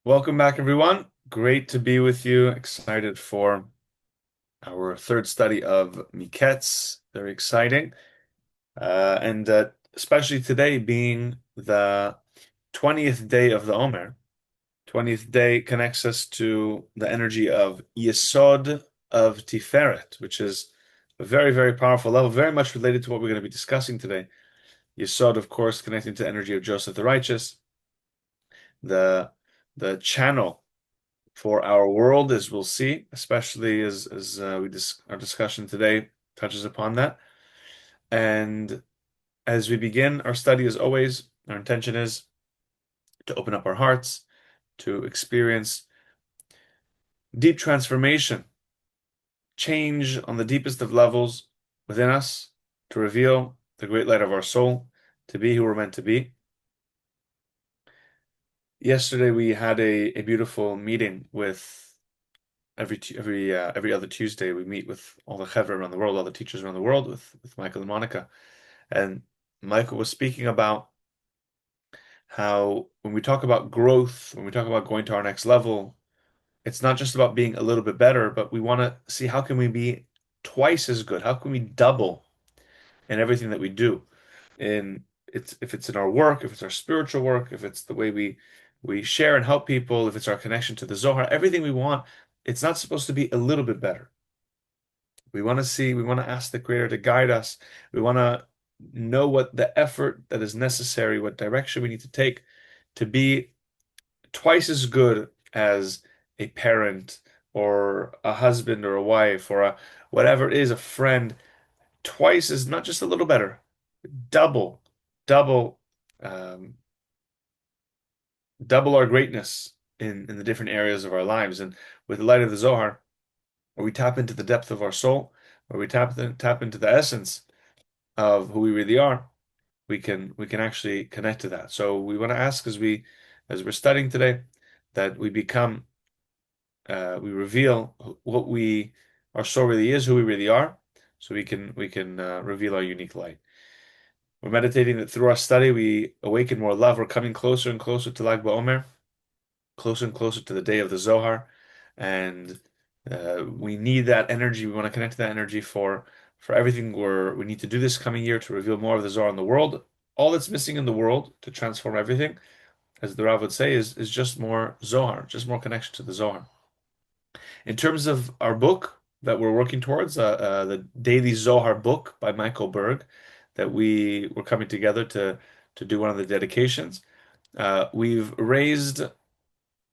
Welcome back, everyone. Great to be with you. Excited for our third study of Miketz. Very exciting. And especially today being the 20th day of the Omer. 20th day connects us to the energy of Yesod of Tiferet, which is a very, very powerful level, very much related to what we're going to be discussing today. Yesod, of course, connecting to the energy of Joseph the Righteous, the the channel for our world, as we'll see, especially as our discussion today touches upon that. And as we begin our study, as always, our intention is to open up our hearts, to experience deep transformation, change on the deepest of levels within us, to reveal the great light of our soul, to be who we're meant to be. Yesterday we had a beautiful meeting with every other Tuesday we meet with all the chevra around the world, all the teachers around the world, with Michael and Monica. And Michael was speaking about how when we talk about growth, when we talk about going to our next level, it's not just about being a little bit better, but we want to see how can we be twice as good? How can we double in everything that we do? In it's if it's in our work, if it's our spiritual work, if it's the way we share and help people, if it's our connection to the Zohar, everything we want, it's not supposed to be a little bit better. We want to see, we want to ask the Creator to guide us. We want to know what the effort that is necessary, what direction we need to take to be twice as good as a parent or a husband or a wife or a whatever it is, a friend. Twice is not just a little better, double, double, um, double our greatness in the different areas of our lives. And with the light of the Zohar, where we tap into the depth of our soul, where we tap into the essence of who we really are, we can actually connect to that. So we want to ask as we're studying today that we reveal what we our soul really is, who we really are, so we can reveal our unique light. We're meditating that through our study we awaken more love. We're coming closer and closer to Lag BaOmer, closer and closer to the day of the Zohar, and we need that energy. We want to connect to that energy for everything we need to do this coming year to reveal more of the Zohar in the world. All that's missing in the world to transform everything, as the Rav would say, is just more Zohar, just more connection to the Zohar. In terms of our book that we're working towards, the Daily Zohar book by Michael Berg, that we were coming together to do one of the dedications. We've raised,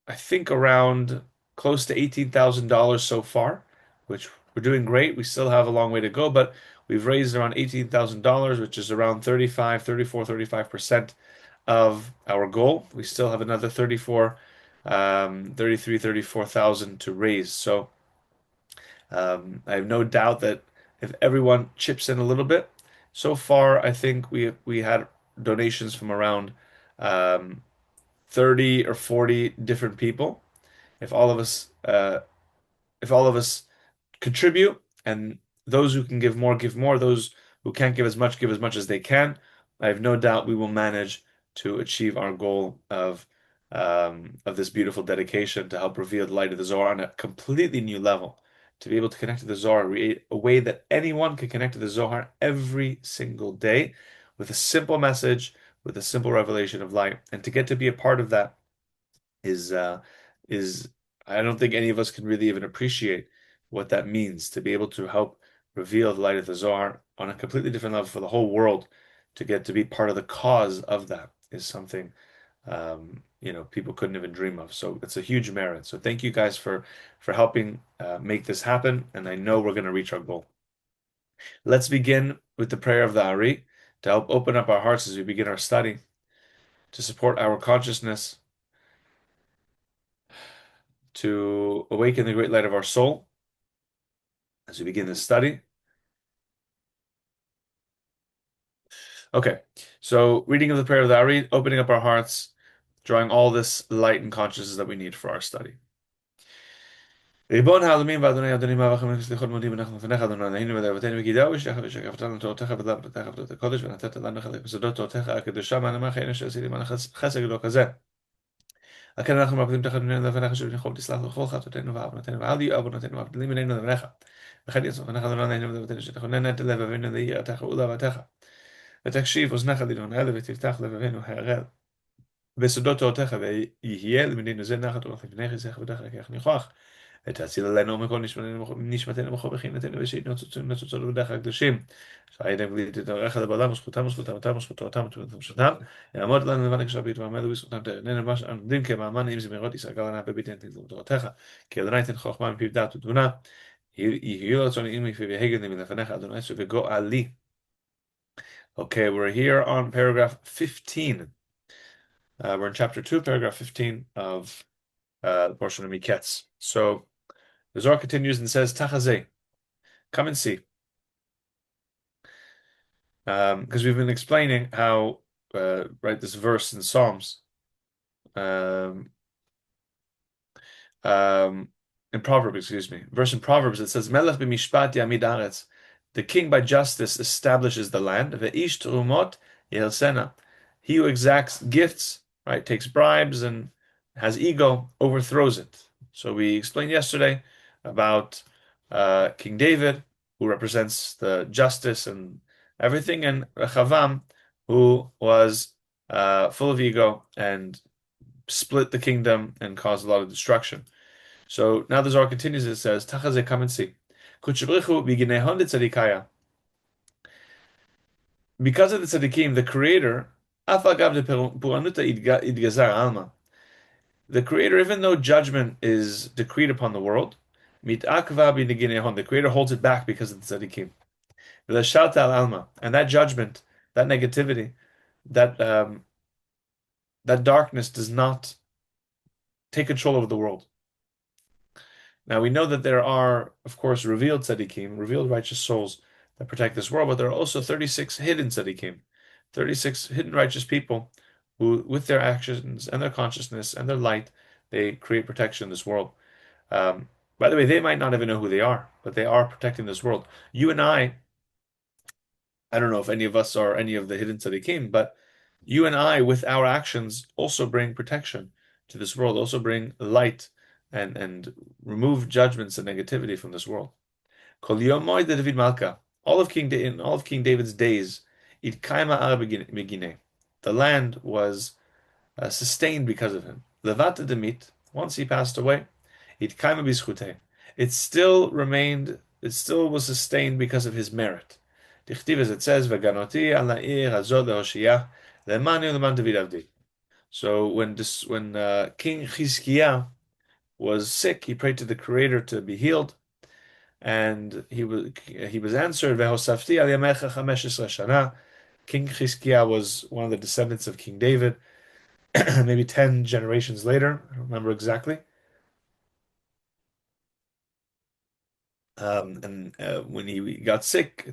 I think, around close to $18,000 so far, which we're doing great. We still have a long way to go, but we've raised around $18,000, which is around 35% of our goal. We still have another 34,000 to raise. So I have no doubt that if everyone chips in a little bit, so far I think we had donations from around um, 30 or 40 different people. If all of us if all of us contribute, and those who can give more, those who can't give as much as they can, I have no doubt we will manage to achieve our goal of this beautiful dedication to help reveal the light of the Zohar on a completely new level, to be able to connect to the Zohar a way that anyone can connect to the Zohar every single day with a simple message, with a simple revelation of light, and to get to be a part of that is I don't think any of us can really even appreciate what that means to be able to help reveal the light of the Zohar on a completely different level for the whole world. To get to be part of the cause of that is something people couldn't even dream of. So it's a huge merit. So thank you guys for helping make this happen, and I know we're going to reach our goal. Let's begin with the prayer of the Ari to help open up our hearts as we begin our study, to support our consciousness, to awaken the great light of our soul as we begin this study. Okay, so reading of the prayer of the Ari, opening up our hearts, drawing all this light and consciousness that we need for our study. ריבון העולמים ואדוני אדוני מלך המלך סליחות מודים אנחנו לפניך אדוני אלוהינו ודאבותינו וגידהו ושכבתנו תורתך ודעת עבודת הקודש ונתת לנו חלק בסודות תורתך הקדושה מעלמך חיינו שעשיתי מעלה חסד גדול כזה. לכן אנחנו מרקדים תחת פנינו לפניך שבנכון תסלח לכל חטאותינו ועוונותינו ואל יהיו עוונותינו והבדלים בינינו לבניך. וכן יצאו ואנחנו לא נהנו לבתינו שתכונן את לבבינו ליראתך ולאהבתך. ותקשיב אוזנך לדברינו האלה ותפתח לבבינו הערל בסודות תורתך ויהיה למדינו זה נחת רוח לפניך יזך ודך לקח ניחוח. ותציל עלינו מכל נשמתנו בכל בחינתנו ושאית נצוצות לבדך הקדושים. שהייתם גלית את ערך לבעולם וזכותם וזכותם אותם וזכותו ותמשתם. יעמוד לנו לבן הקשר בית ועמדו בזכותם תרננו מה שאנו עומדים כמאמן עם זמירות ישראל גלנה בביתן תגזור תורתך. כי אדוני תן חוכמה מפיו דעת ותבונה. יהיו רצון עם מפיו יהגד מלפניך אדוני וגואלי. Okay, we're here on paragraph 15. We're in chapter 2, paragraph 15 of the portion of Miketz. So the Zohar continues and says, Tachazeh, come and see. Because we've been explaining how, right, this verse in Psalms, in Proverbs, excuse me, verse in Proverbs, it says, Melech b'mishpat yamid aretz, the king by justice establishes the land, ve'ish terumot yehelsena, he who exacts gifts, right, takes bribes and has ego, overthrows it. So we explained yesterday about King David, who represents the justice and everything, and Rechavam, who was full of ego and split the kingdom and caused a lot of destruction. So now the Zohar continues, it says, Tachazeh, come and see. Because of the tzaddikim, the Creator, the Creator, even though judgment is decreed upon the world, the Creator holds it back because of the tzaddikim. And that judgment, that negativity, that that darkness does not take control of the world. Now we know that there are, of course, revealed tzaddikim, revealed righteous souls that protect this world, but there are also 36 hidden tzaddikim, 36 hidden righteous people who, with their actions and their consciousness and their light, they create protection in this world. By the way, they might not even know who they are, but they are protecting this world. You and I don't know if any of us are any of the hidden tzaddikim, but you and I, with our actions, also bring protection to this world, also bring light and remove judgments and negativity from this world. Kol yomoy de David Malka, all of King David's days, it kaima ar begine. The land was sustained because of him. Levata demit, once he passed away, it kaima bischute. It still remained, it still was sustained because of his merit. Dichtiv, as it says, "Veganoti al na'ir hazod lehoshiyah le'mani u'leman David avdi." So when King Hezekiah was sick, he prayed to the Creator to be healed, and he was answered. Vehosafti al yamecha chamesh esra shana. King Hezekiah was one of the descendants of King David, maybe 10 generations later. I don't remember exactly. And when he got sick,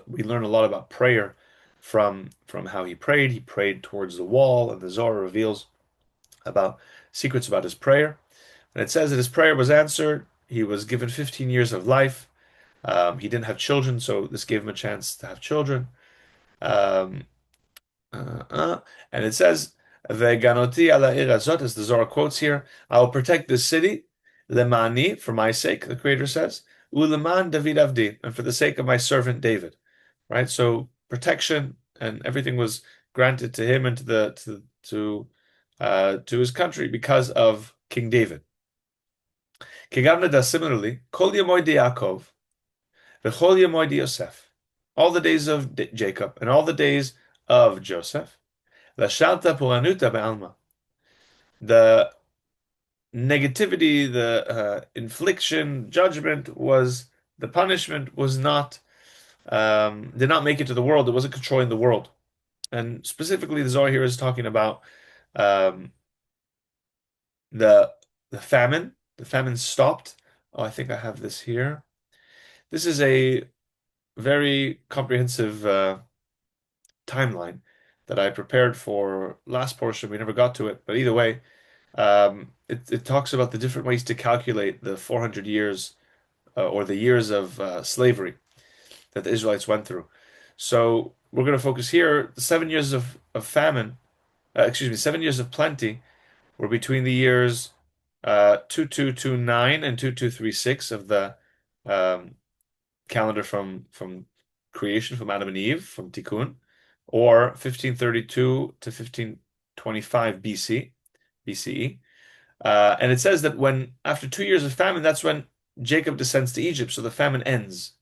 we learn a lot about prayer from how he prayed. He prayed towards the wall, and the Zohar reveals about secrets about his prayer. And it says that his prayer was answered. He was given 15 years of life. He didn't have children, so this gave him a chance to have children. Um, and it says, "Veganoti ala irazot," as the Zohar quotes here, "I will protect this city, lemani, for my sake," the Creator says, "uleman David avdi," and for the sake of my servant David. Right. So protection and everything was granted to him and to his country because of King David. Kigavnada, similarly, Kol Yamoy de Yaakov, V'chol Yamoy de Yosef, all the days of Jacob and all the days of Joseph, Lashalta Puranuta Be'alma, the negativity, the infliction, judgment was, the punishment was not, did not make it to the world. It wasn't controlling the world. And specifically, the Zohar here is talking about the famine. The famine stopped. Oh, I think I have this here. This is a very comprehensive timeline that I prepared for last portion. We never got to it, but either way, it talks about the different ways to calculate the 400 years or the years of slavery that the Israelites went through. So we're going to focus here, 7 years of famine, 7 years of plenty were between the years 2229 and 2236 of the um, calendar from creation, from Adam and Eve, from Tikkun, or 1532 to 1525 BCE. And it says that when after 2 years of famine, that's when Jacob descends to Egypt, so the famine ends.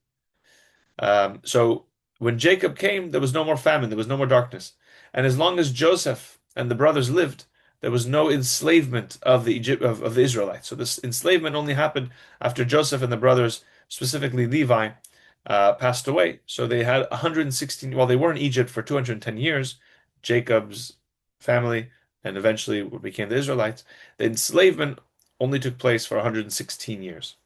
So when Jacob came, there was no more famine, there was no more darkness. And as long as Joseph and the brothers lived, there was no enslavement of of the Israelites. So this enslavement only happened after Joseph and the brothers, specifically Levi, passed away. So they had 116, well, they were in Egypt for 210 years, Jacob's family, and eventually became the Israelites. The enslavement only took place for 116 years.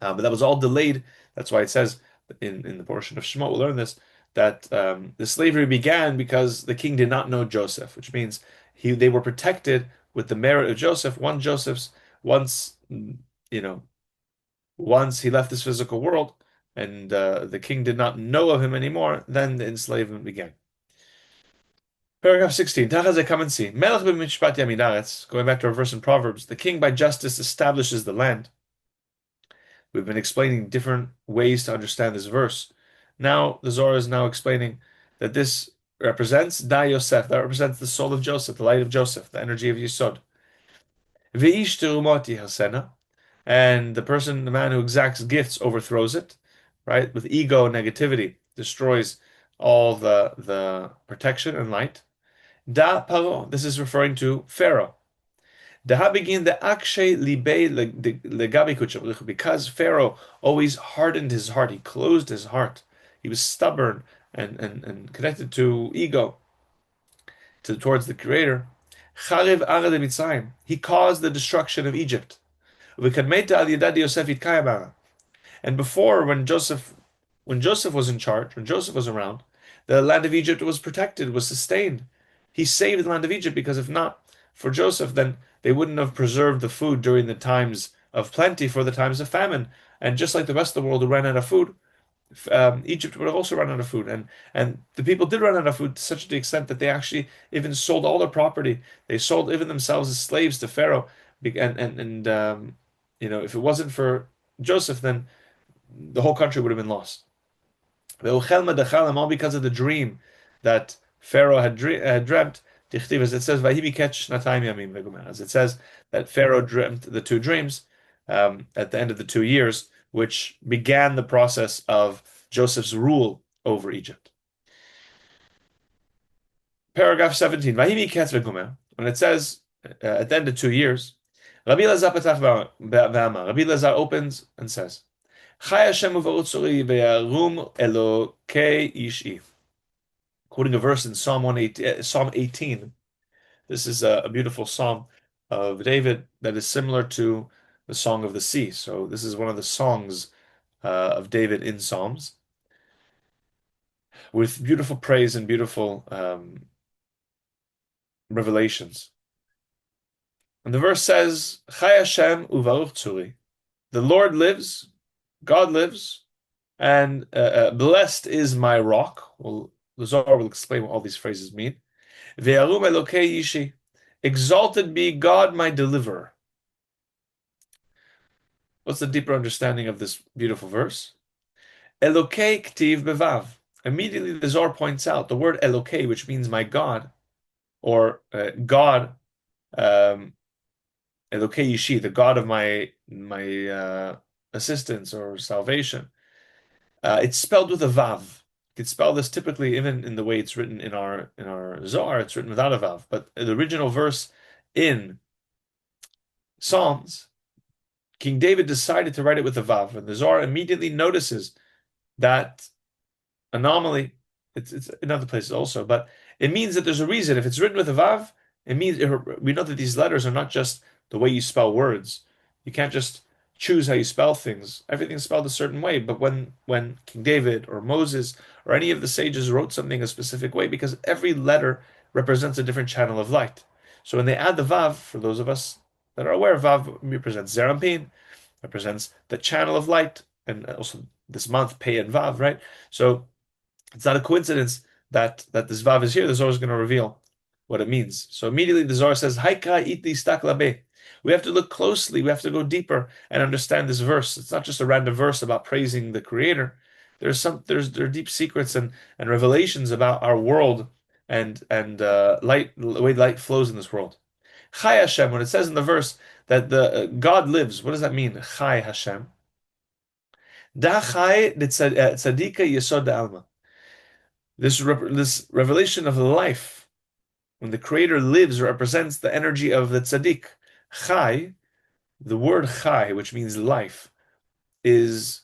But that was all delayed. That's why it says in the portion of Shema, we'll learn this, that the slavery began because the king did not know Joseph, which means they were protected with the merit of Joseph. Once you know once he left this physical world and the king did not know of him anymore, then the enslavement began. Paragraph 16. Tachas come and see. Melech b'mishpat yamin haaretz. Going back to our verse in Proverbs, the king by justice establishes the land. We've been explaining different ways to understand this verse. Now, the Zohar is now explaining that this represents Da Yosef, that represents the soul of Joseph, the light of Joseph, the energy of Yisod. Ve'ish terumot yihasena, and the man who exacts gifts overthrows it, right? With ego and negativity, destroys all the protection and light. Da Paro, this is referring to Pharaoh. Begin the akshay libei legabi kuchav, because Pharaoh always hardened his heart. He closed his heart. He was stubborn and connected to ego, towards the Creator. Charev ara de Mitzrayim. He caused the destruction of Egypt. V'kadmeita al yadad Yosef itkayam. And before, when Joseph was in charge, when Joseph was around, the land of Egypt was protected, was sustained. He saved the land of Egypt because if not for Joseph, then they wouldn't have preserved the food during the times of plenty for the times of famine. And just like the rest of the world who ran out of food, Egypt would have also run out of food. And the people did run out of food to such an extent that they actually even sold all their property. They sold even themselves as slaves to Pharaoh. If it wasn't for Joseph, then the whole country would have been lost. All because of the dream that Pharaoh had dreamt. As it says, as it says that Pharaoh dreamt the two dreams at the end of the 2 years, which began the process of Joseph's rule over Egypt. Paragraph 17. When it says at the end of 2 years, Rabbi Lazar opens and says, quoting a verse in Psalm 18. This is a beautiful psalm of David that is similar to the Song of the Sea. So this is one of the songs of David in Psalms, with beautiful praise and beautiful revelations. And the verse says, Chai Hashem uvaruch tzuri. The Lord lives, God lives, and blessed is my rock. Well, the Zohar will explain what all these phrases mean. Ve'arum Elokei Yishi. Exalted be God, my deliverer. What's the deeper understanding of this beautiful verse? Elokei ktiv bevav. Immediately the Zohar points out the word Elokei, which means my God, or God, Elokei Yishi, the God of my assistance or salvation. It's spelled with a vav. You could spell this typically even in the way it's written in our Zohar. It's written without a vav, but the original verse in Psalms, King David decided to write it with a vav, and the Zohar immediately notices that anomaly. It's in other places also, but it means that there's a reason. If it's written with a vav, it means we know that these letters are not just the way you spell words. You can't just choose how you spell things. Everything's spelled a certain way. But when King David or Moses or any of the sages wrote something a specific way, because every letter represents a different channel of light. So when they add the vav, for those of us that are aware, vav represents Zerampin, represents the channel of light, and also this month, Pei and Vav, right? So it's not a coincidence that this vav is here. The Zohar is going to reveal what it means. So immediately the Zohar says, Haika itli staklabe. We have to look closely, we have to go deeper and understand this verse. It's not just a random verse about praising the Creator. There are deep secrets and revelations about our world and light, the way light flows in this world. Chai Hashem, when it says in the verse that the God lives, what does that mean? Chai Hashem. Da chai tzadika yesod alma. This revelation of life, when the Creator lives, represents the energy of the tzaddik. Chai, the word chai, which means life, has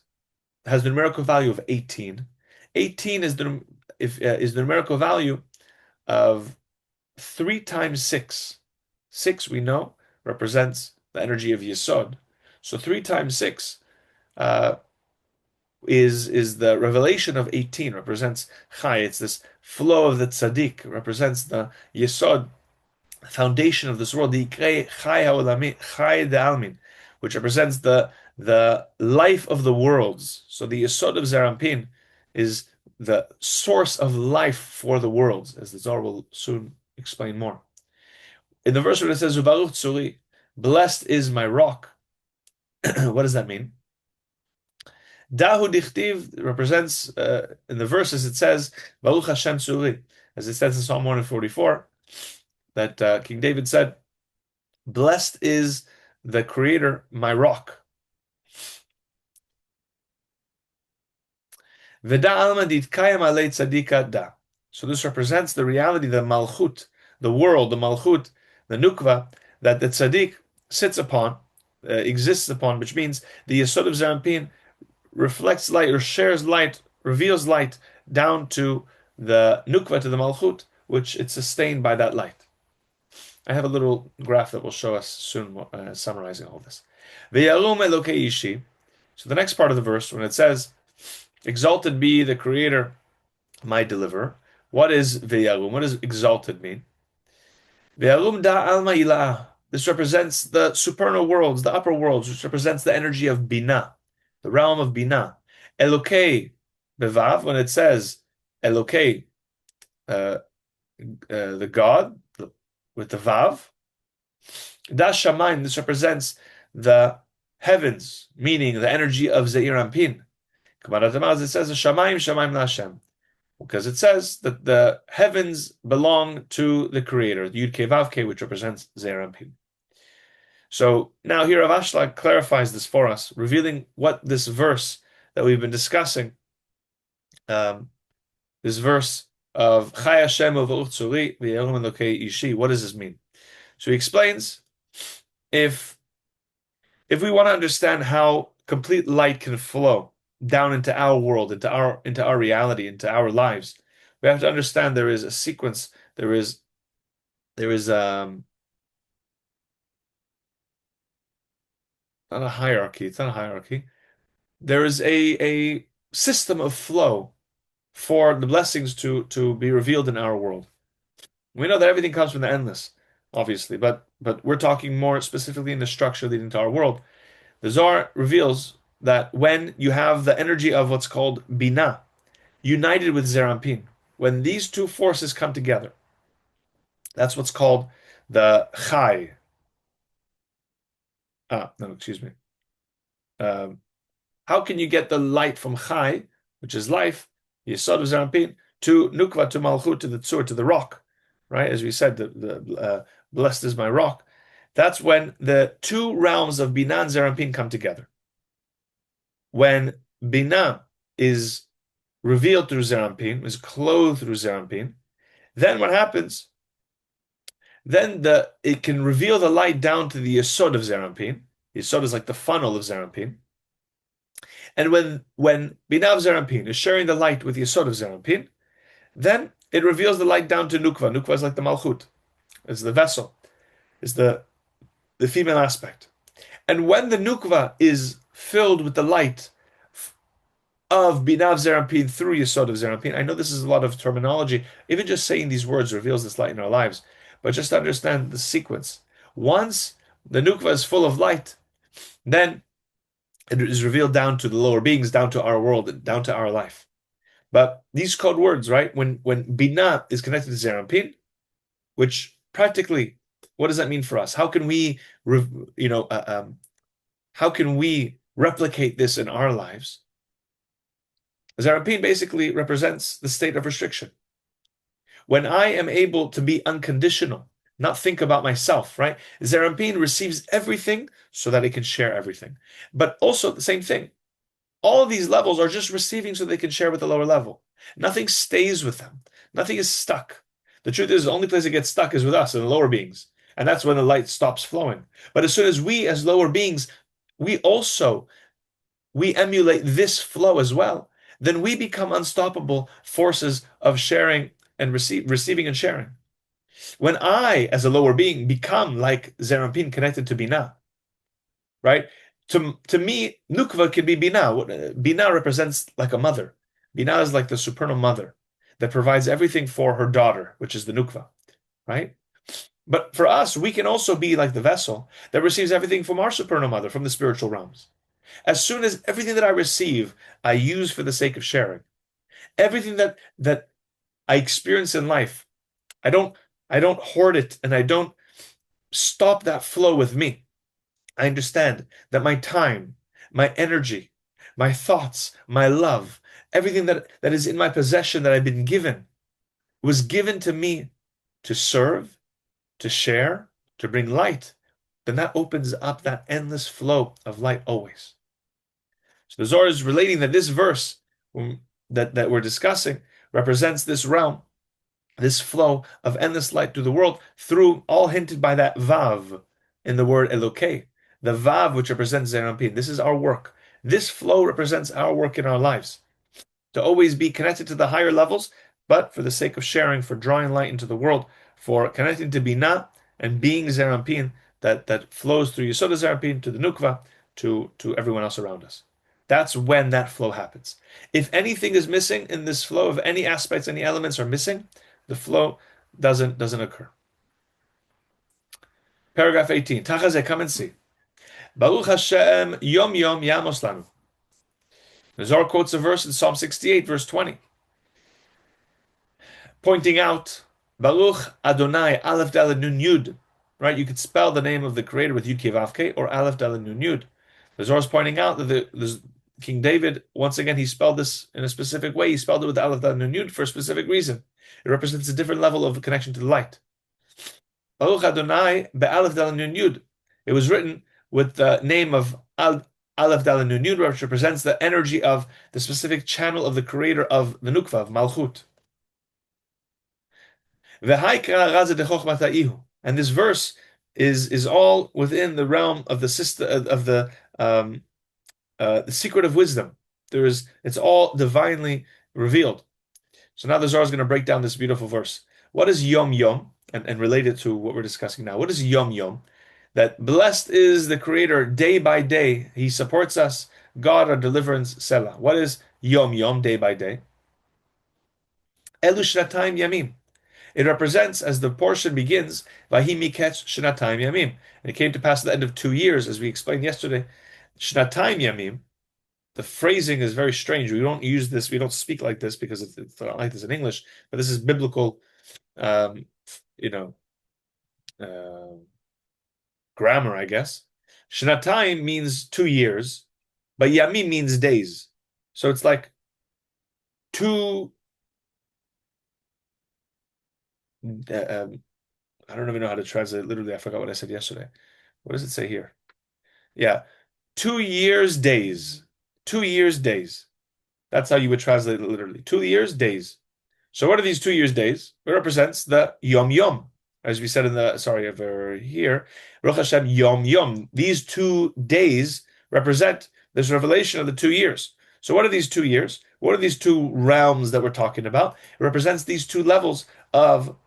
the numerical value of 18. 18 is the numerical value of 3 times 6. 6, we know, represents the energy of Yesod. So 3 times 6 is the revelation of 18, represents Chai. It's this flow of the tzaddik, represents the Yesod, foundation of this world, the Chai ha'olami, Chai de'almin, which represents the life of the worlds. So the Yesod of Zerampin is the source of life for the worlds, as the Zohar will soon explain more. In the verse where it says, Ubaruch Tzuri, blessed is my rock, what does that mean? Dahu dichtiv represents, in the verses it says, Baruch Hashem Tzuri, as it says in Psalm 144, that King David said, blessed is the Creator, my rock. Veda alma ditkayam alei tzadika da. So this represents the reality, the malchut, the world, the malchut, the nukva, that the tzaddik sits upon, exists upon, which means the Yesod of Zerampin reflects light or shares light, reveals light down to the nukva, to the malchut, which it's sustained by that light. I have a little graph that will show us soon, summarizing all this. Ve'yarum elokei ishi. So the next part of the verse, when it says, exalted be the Creator, my deliverer. What is ve'yarum? What does exalted mean? Ve'yarum da alma ilah. This represents the supernal worlds, the upper worlds, which represents the energy of Binah, the realm of Binah. Elokei bevav, when it says Elokei, the God, with the vav. Da shamayim, this represents the heavens, meaning the energy of Zeir Anpin. It says shamayim shamayim laHashem, because it says that the heavens belong to the Creator, Yud Kei Vav Kei, which represents Zeir Anpin. So now here Rav Ashlag clarifies this for us, revealing what this verse that we've been discussing, this verse of Chai Hashem Uvaruch Tzuri V'Yarum Elokei Ishi, what does this mean? So he explains, if we want to understand how complete light can flow down into our world, into our reality, into our lives, we have to understand there is a sequence, there is not a hierarchy, it's not a hierarchy. There is a system of flow for the blessings to be revealed in our world. We know that everything comes from the endless, obviously, but we're talking more specifically in the structure leading to our world. The Zohar reveals that when you have the energy of what's called Binah united with Zeir Anpin, when these two forces come together, that's what's called the Chai. No, excuse me. How can you get the light from Chai, which is life, Yesod of Zeir Anpin, to Nukva, to Malchut, to the Tzur, to the rock, right? As we said, the blessed is my rock. That's when the two realms of Binah and Zeir Anpin come together. When Binah is revealed through Zeir Anpin, is clothed through Zeir Anpin, then what happens? Then it can reveal the light down to the Yesod of Zeir Anpin. Yesod is like the funnel of Zeir Anpin. And when Binah of Zeir Anpin is sharing the light with Yesod of Zeir Anpin, then it reveals the light down to Nukva. Nukva is like the Malchut. It's the vessel. It's the female aspect. And when the Nukva is filled with the light of Binah of Zeir Anpin through Yesod of Zeir Anpin, I know this is a lot of terminology. Even just saying these words reveals this light in our lives. But just understand the sequence. Once the Nukva is full of light, then it is revealed down to the lower beings, down to our world, down to our life. But these code words, right? When Binah is connected to Zeir Anpin, which practically, what does that mean for us? How can we, you know, how can we replicate this in our lives? Zerampin basically represents the state of restriction. When I am able to be unconditional, not think about myself, right? Zerampin receives everything so that it can share everything. But also the same thing. All of these levels are just receiving so they can share with the lower level. Nothing stays with them. Nothing is stuck. The truth is, the only place it gets stuck is with us and the lower beings. And that's when the light stops flowing. But as soon as we, as lower beings, we also we emulate this flow as well, then we become unstoppable forces of sharing and receiving and sharing. When I, as a lower being, become like Zerampin connected to Binah, right? To me, Nukva can be Binah. Binah represents like a mother. Binah is like the supernal mother that provides everything for her daughter, which is the Nukva, right? But for us, we can also be like the vessel that receives everything from our supernal mother, from the spiritual realms. As soon as everything that I receive, I use for the sake of sharing. Everything that I experience in life, I don't hoard it and I don't stop that flow with me. I understand that my time, my energy, my thoughts, my love, everything that is in my possession that I've been given was given to me to serve, to share, to bring light. Then that opens up that endless flow of light always. So the Zohar is relating that this verse that we're discussing represents this realm, this flow of endless light to the world, through all hinted by that Vav in the word Elokei. The Vav, which represents Zerampin. This is our work. This flow represents our work in our lives. To always be connected to the higher levels, but for the sake of sharing, for drawing light into the world, for connecting to Binah and being Zerampin that flows through Yesod Zerampin to the Nukva, to everyone else around us. That's when that flow happens. If anything is missing in this flow, if any aspects, any elements are missing, the flow doesn't occur. Paragraph 18. Tachazeh, come and see. Baruch Hashem Yom Yom Yamos Lanu. The Zohar quotes a verse in Psalm 68, verse 20, pointing out Baruch Adonai Aleph Dalet Nun Yud. Right? You could spell the name of the Creator with Yud Kei Vav Kei or Aleph Dalet Nun Yud. The Zohar is pointing out that the King David, once again, he spelled this in a specific way. He spelled it with Aleph Dalet Nun Yud for a specific reason. It represents a different level of connection to the light. Baruch Adonai be'Aleph Dalet Nun Yud. It was written with the name of Aleph Dalet Nun Yud, which represents the energy of the specific channel of the creator of the Nukva, of Malchut. And this verse is all within the realm of the system of the secret of wisdom. It's all divinely revealed. So now the Zohar is going to break down this beautiful verse. What is Yom Yom? And relate it to what we're discussing now. What is Yom Yom? That blessed is the Creator day by day. He supports us. God, our deliverance, Selah. What is Yom Yom, day by day? Elu Shnatayim Yamim. It represents, as the portion begins, Vahi Miketz Shnatayim Yamim. And it came to pass at the end of 2 years, as we explained yesterday. Shnatayim Yamim. The phrasing is very strange. We don't use this. We don't speak like this because it's not like this in English. But this is biblical, grammar, I guess. Shnatayim means 2 years, but Yamim means days. So it's like two. I don't even know how to translate it. Literally, I forgot what I said yesterday. What does it say here? Yeah, 2 years days. 2 years days. That's how you would translate it literally. 2 years days. So what are these 2 years days? It represents the Yom Yom, as we said over here. Baruch Hashem Yom Yom. These 2 days represent this revelation of the 2 years. So what are these 2 years? What are these 2 realms that we're talking about? It represents these 2 levels of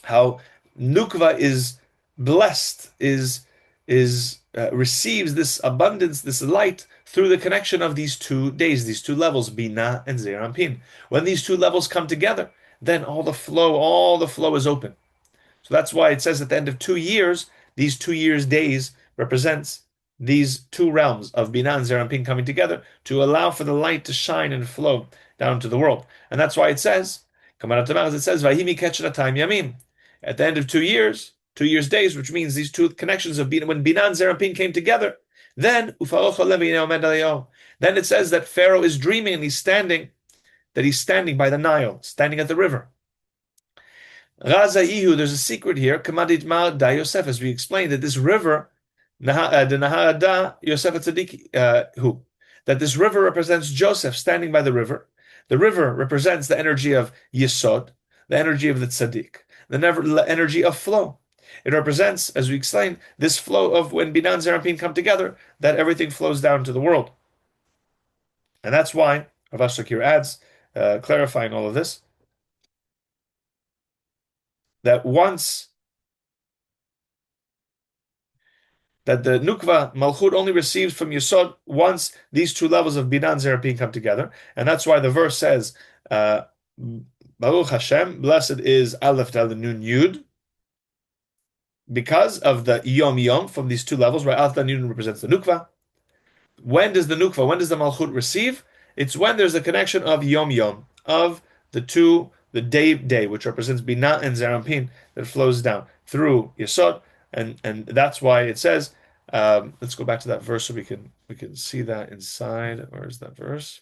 how Nukva is blessed, receives this abundance, this light through the connection of these 2 days, these 2 levels, Binah and Zerampin. When these 2 levels come together, then all the flow is open. So that's why it says at the end of 2 years, these 2 years days represents these 2 realms of Binah and Zerampin coming together to allow for the light to shine and flow down to the world. And that's why it says, it says, Vahimi Ketchnatayim Yamim. At the end of 2 years days, which means these two connections of Binah, when Binah and Zerampin came together, then it says that Pharaoh is dreaming and he's standing by the Nile, standing at the river. There's a secret here. Kamadit Mar da Yosef, as we explained, that this river, the Naharada Yosef Tzaddik, that this river represents Joseph standing by the river. The river represents the energy of Yesod, the energy of the Tzaddik, the energy of flow. It represents, as we explained, this flow of when Binah and Zerampin come together, that everything flows down to the world. And that's why Rav Shakir adds, clarifying all of this, that once that the Nukva Malchut only receives from Yesod once these two levels of Binah and Zerampin come together. And that's why the verse says, Baruch Hashem, blessed is Aleph Dal Nun Yud, because of the Yom Yom from these two levels, right? Aleph Dal Nun represents the Nukva. When does the Malchut receive? It's when there's a connection of Yom Yom, of the day, which represents Binah and Zerampin, that flows down through Yesod. And that's why it says, let's go back to that verse so we can see that inside. Where is that verse?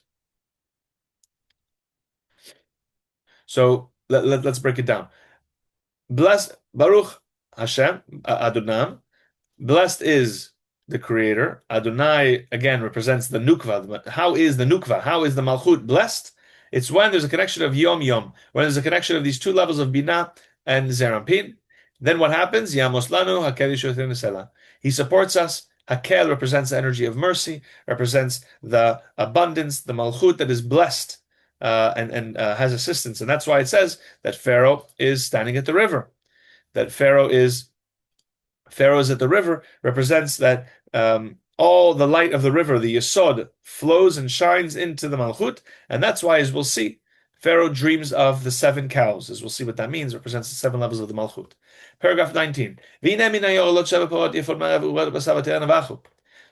So let's break it down. Blessed Baruch Hashem Adonam. Blessed is the Creator. Adonai again represents the Nukva. How is the Nukva? How is the Malchut blessed? It's when there's a connection of Yom Yom, when there's a connection of these two levels of Binah and Zerampin. Then what happens? Yamos lanu hakel yishotenu selah. He supports us. Hakel represents the energy of mercy, represents the abundance, the malchut that is blessed and has assistance. And that's why it says that Pharaoh is standing at the river. That Pharaoh is at the river represents that all the light of the river, the Yesod, flows and shines into the malchut. And that's why, as we'll see, Pharaoh dreams of the 7 cows. As we'll see what that means, represents the 7 levels of the malchut. Paragraph 19.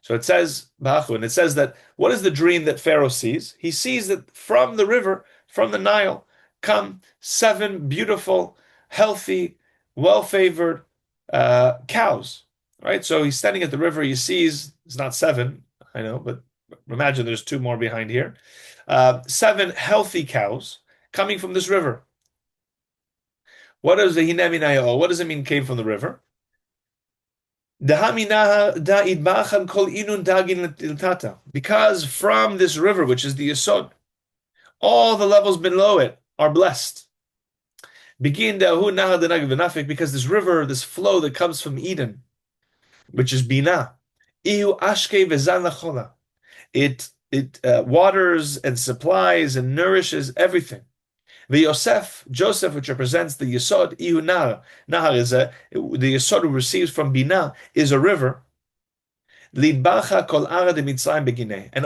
So it says, and it says that, what is the dream that Pharaoh sees? He sees that from the river, from the Nile, come 7 beautiful, healthy, well-favored cows. Right? So he's standing at the river, he sees, it's not 7, I know, but imagine there's 2 more behind here. 7 healthy cows coming from this river. What does the Hineminayo? What does it mean came from the river? Because from this river, which is the Yesod, all the levels below it are blessed. Because this river, this flow that comes from Eden, which is Binah, it waters and supplies and nourishes everything. The Joseph, which represents the Yesod, Nahar is the Yesod who receives from Binah, is a river. And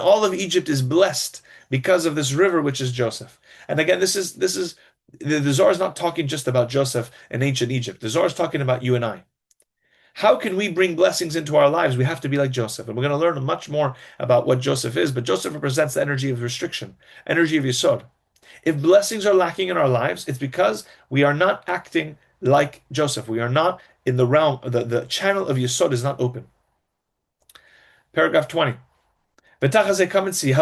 all of Egypt is blessed because of this river, which is Joseph. And again, this is the Zohar is not talking just about Joseph and ancient Egypt. The Zohar is talking about you and I. How can we bring blessings into our lives? We have to be like Joseph. And we're going to learn much more about what Joseph is. But Joseph represents the energy of restriction, energy of Yesod. If blessings are lacking in our lives, it's because we are not acting like Joseph. We are not in the realm, the channel of Yesod is not open. Paragraph 20. Come and see.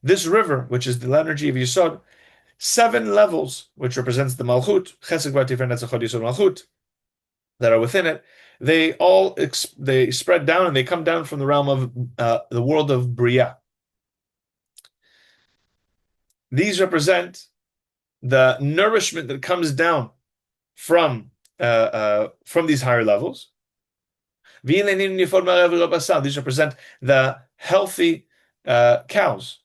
This river, which is the energy of Yesod, 7 levels, which represents the Malchut, Malchut, that are within it, they spread down and they come down from the realm of the world of Bria. These represent the nourishment that comes down from these higher levels. These represent the healthy cows.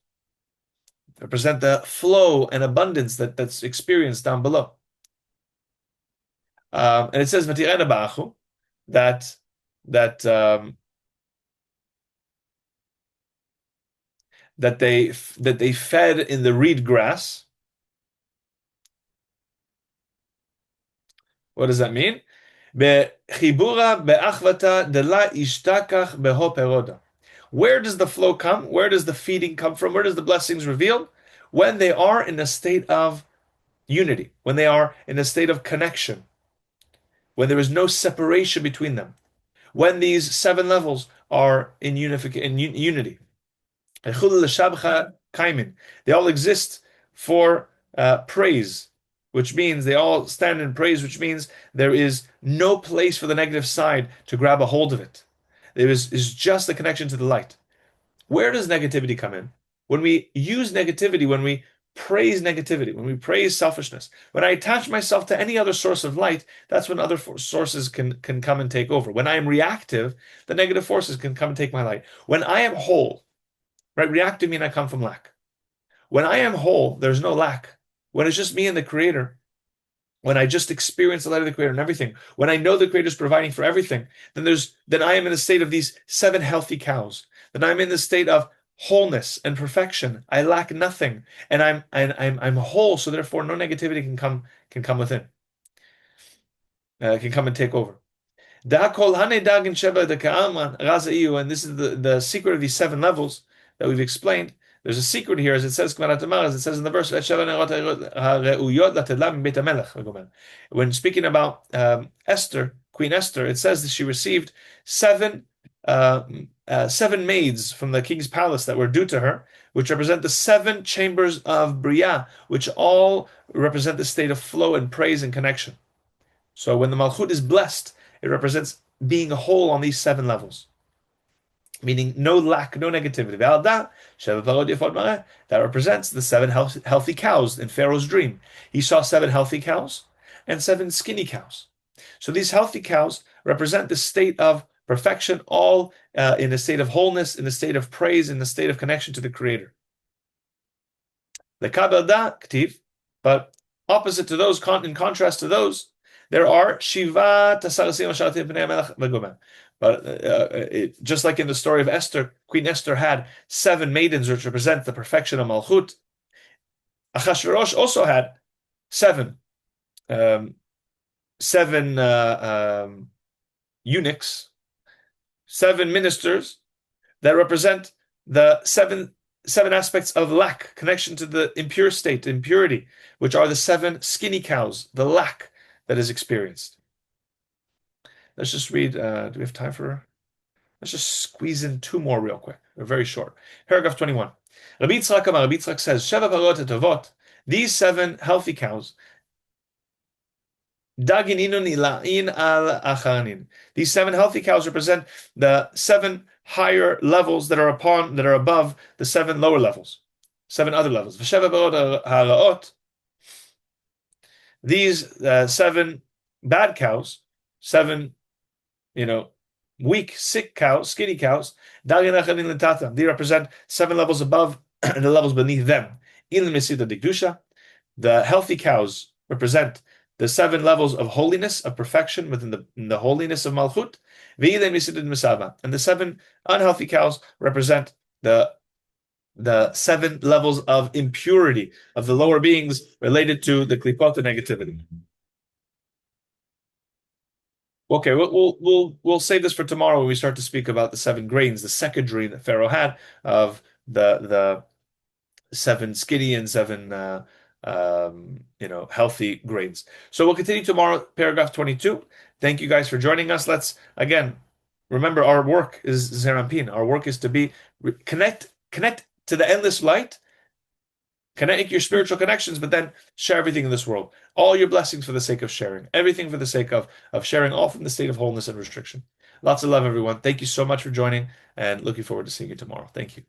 They represent the flow and abundance that's experienced down below. And it says that they fed in the reed grass. What does that mean? Where does the flow come? Where does the feeding come from? Where does the blessings reveal? When they are in a state of unity, when they are in a state of connection, when there is no separation between them, when these seven levels are in unity. They all exist for praise, which means they all stand in praise, which means there is no place for the negative side to grab a hold of it. There is just the connection to the light. Where does negativity come in? When we use negativity, when we praise negativity, when we praise selfishness, when I attach myself to any other source of light, that's when other sources can come and take over. When I am reactive, the negative forces can come and take my light. When I am whole, right? Reactive means I come from lack. When I am whole, there's no lack. When it's just me and the Creator, when I just experience the light of the Creator and everything, when I know the Creator is providing for everything, then I am in a state of these seven healthy cows. Then I'm in the state of wholeness and perfection. I lack nothing, and I'm whole. So therefore, no negativity can come within, can come and take over. And this is the secret of these seven levels that we've explained. There's a secret here, as it says in the verse, when speaking about Esther, Queen Esther, it says that she received seven maids from the king's palace that were due to her, which represent the seven chambers of Bria, which all represent the state of flow and praise and connection. So when the Malchut is blessed, it represents being whole on these seven levels, meaning no lack, no negativity. That represents the seven healthy cows in Pharaoh's dream. He saw seven healthy cows and seven skinny cows. So these healthy cows represent the state of perfection, all in a state of wholeness, in a state of praise, in a state of connection to the Creator. The Kabbalah Ktiv, but opposite to those, in contrast to those, there are Shiva Tasarasim Asharatim Bnei Melech Begomem. But just like in the story of Esther, Queen Esther had seven maidens which represent the perfection of Malchut. Achashverosh also had seven eunuchs, seven ministers that represent the seven aspects of lack, connection to the impure state, impurity, which are the seven skinny cows, the lack that is experienced. Let's just read, do we have time for, let's just squeeze in two more real quick. They're very short. Paragraph 21. Rabbi Yitzchak says, Sheva parot tovot, these seven healthy cows, dagin inun ilain al achanin. These seven healthy cows represent the seven higher levels that are above the seven lower levels, seven other levels. V'sheva parot haraot, these seven bad cows, seven, weak, sick cows, skinny cows, they represent seven levels above and the levels beneath them. The healthy cows represent the seven levels of holiness, of perfection within the holiness of Malchut. And the seven unhealthy cows represent the seven levels of impurity of the lower beings related to the klipot and negativity. Okay, we'll save this for tomorrow when we start to speak about the seven grains, the second dream that Pharaoh had of the seven skinny and seven healthy grains. So we'll continue tomorrow, paragraph 22. Thank you guys for joining us. Let's again remember our work is Zerampin. Our work is to connect to the endless light. Connect your spiritual connections, but then share everything in this world. All your blessings for the sake of sharing. Everything for the sake of sharing, all from the state of wholeness and restriction. Lots of love, everyone. Thank you so much for joining, and looking forward to seeing you tomorrow. Thank you.